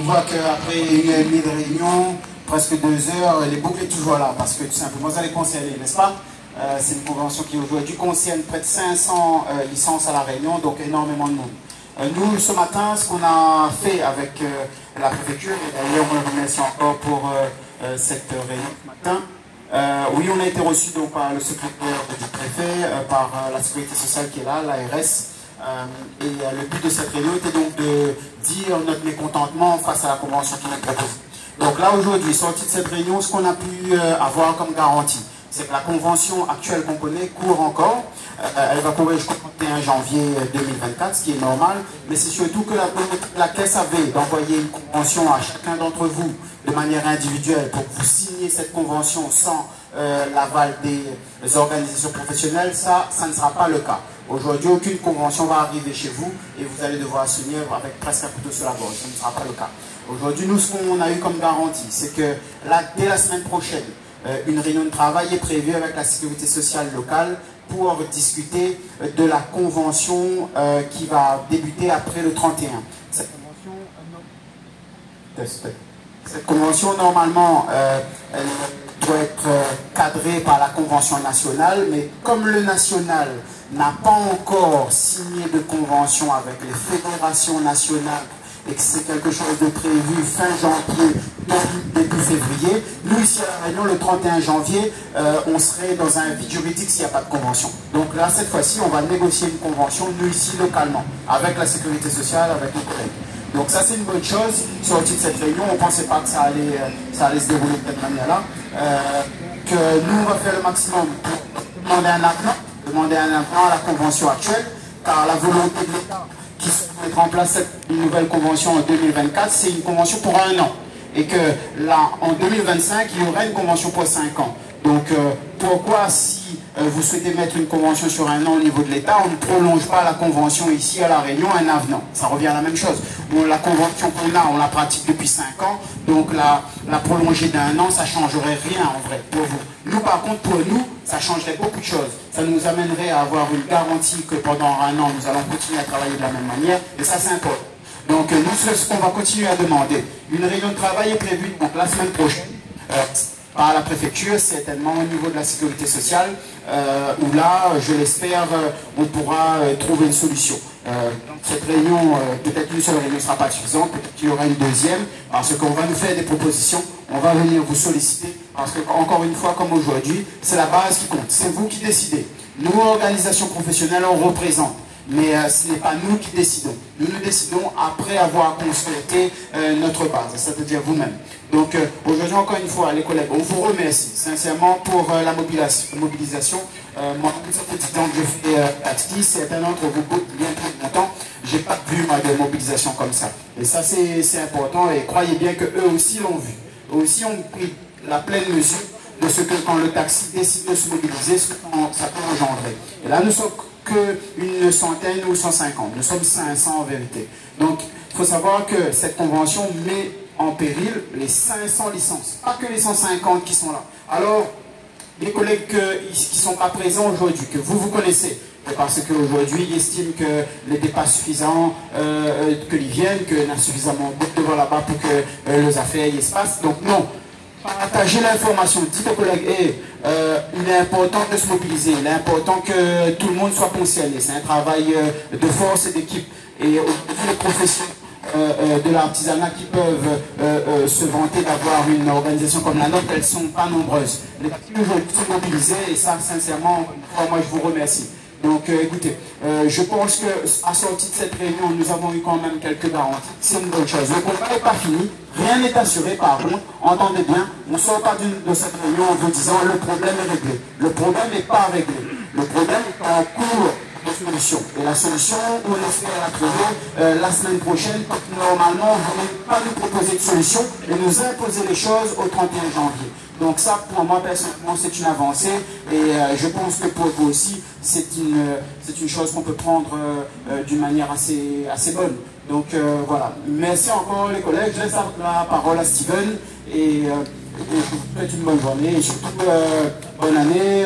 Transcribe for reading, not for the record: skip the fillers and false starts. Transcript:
on voit qu'après 1h30 de réunion, presque 2 heures, les boucles est toujours là, parce que tout simplement, ça les concerne, n'est-ce pas? C'est une convention qui aujourd'hui concerne près de 500 licences à La Réunion, donc énormément de monde. Nous, ce matin, ce qu'on a fait avec la préfecture, et d'ailleurs on le remercie encore pour cette réunion ce matin, oui, on a été reçu donc par le secrétaire du préfet, par la sécurité sociale qui est là, l'ARS, et le but de cette réunion était donc de dire notre mécontentement face à la convention qui nous propose. Donc là, aujourd'hui, sorti de cette réunion, ce qu'on a pu avoir comme garantie, c'est que la convention actuelle qu'on connaît court encore. Elle va courir jusqu'au 31 janvier 2024, ce qui est normal. Mais c'est surtout que la Caisse avait d'envoyer une convention à chacun d'entre vous de manière individuelle pour que vous signiez cette convention sans l'aval des organisations professionnelles. Ça ne sera pas le cas. Aujourd'hui, aucune convention va arriver chez vous et vous allez devoir signer avec presque un couteau sur la gorge. Ce ne sera pas le cas. Aujourd'hui, nous, ce qu'on a eu comme garantie, c'est que là, dès la semaine prochaine, une réunion de travail est prévue avec la sécurité sociale locale pour discuter de la convention qui va débuter après le 31. Cette convention, normalement, elle doit être cadrée par la convention nationale, mais comme le national n'a pas encore signé de convention avec les fédérations nationales et que c'est quelque chose de prévu fin janvier, début février, nous ici à La Réunion, le 31 janvier, on serait dans un vide juridique s'il n'y a pas de convention. Donc là, cette fois-ci, on va négocier une convention, nous ici, localement, avec la sécurité sociale, avec nos collègues. Donc ça, c'est une bonne chose. Sorti de cette réunion, on ne pensait pas que ça allait se dérouler de cette manière-là. Que nous, on va faire le maximum pour demander un avenant à la convention actuelle, car la volonté de l'État qui se mettre en place cette nouvelle convention en 2024, c'est une convention pour 1 an. Et que là, en 2025, il y aura une convention pour 5 ans. Donc, pourquoi, si vous souhaitez mettre une convention sur 1 an au niveau de l'État, on ne prolonge pas la convention ici à La Réunion, un avenant? Ça revient à la même chose. Bon, la convention qu'on a, on la pratique depuis 5 ans. Donc, la prolonger d'1 an, ça ne changerait rien en vrai pour vous. Nous, par contre, pour nous, ça changerait beaucoup de choses. Ça nous amènerait à avoir une garantie que pendant 1 an, nous allons continuer à travailler de la même manière. Et ça, c'est important. Donc, nous, c'est ce qu'on va continuer à demander. Une réunion de travail est prévue donc, la semaine prochaine par la préfecture, certainement au niveau de la sécurité sociale, où là, je l'espère, on pourra trouver une solution. Cette réunion, peut-être une seule réunion ne sera pas suffisante, peut-être qu'il y aura une deuxième, parce qu'on va nous faire des propositions, on va venir vous solliciter, parce que, encore une fois, comme aujourd'hui, c'est la base qui compte. C'est vous qui décidez. Nous, organisations professionnelles, on représente. Mais ce n'est pas nous qui décidons. Nous décidons après avoir consulté notre base, c'est-à-dire vous-même. Donc aujourd'hui, encore une fois, les collègues, on vous remercie sincèrement pour la mobilisation. Moi, ça fait 10 ans que je fais ATI, certains d'entre vous, bien plus longtemps, je n'ai pas vu de mobilisation comme ça. Et ça, c'est important et croyez bien qu'eux aussi l'ont vu. Eux aussi ont pris la pleine mesure de ce que quand le taxi décide de se mobiliser, ce que ça peut engendrer. Et là, nous sommes qu'une centaine ou 150. Nous sommes 500 en vérité. Donc, il faut savoir que cette convention met en péril les 500 licences, pas que les 150 qui sont là. Alors, les collègues qui ne sont pas présents aujourd'hui, que vous connaissez, parce qu'aujourd'hui, ils estiment que n'était pas suffisant, qu'ils viennent, qu'il y a suffisamment de devant là-bas pour que les affaires y se passent. Donc, non. Partagez l'information, dites aux collègues, il est important de se mobiliser, il est important que tout le monde soit concerné. C'est un travail de force et d'équipe. Et aujourd'hui, les professions de l'artisanat qui peuvent se vanter d'avoir une organisation comme la nôtre, elles ne sont pas nombreuses. Les partis aujourd'hui sont mobilisés et ça, sincèrement, moi, je vous remercie. Donc, écoutez, je pense qu'à sortie de cette réunion, nous avons eu quand même quelques garanties. C'est une bonne chose. Le combat n'est pas fini. Rien n'est assuré, par contre. Entendez bien, on ne sort pas de cette réunion en vous disant le problème est réglé. Le problème n'est pas réglé. Le problème est en cours de solution. Et la solution, on espère la trouver la semaine prochaine. Normalement, vous n'allez pas nous proposer de solution et nous imposer les choses au 31 janvier. Donc ça, pour moi, personnellement, c'est une avancée et je pense que pour vous aussi, c'est une chose qu'on peut prendre d'une manière assez bonne. Donc voilà. Merci encore les collègues. Je laisse la parole à Steven et je vous souhaite une bonne journée et surtout bonne année.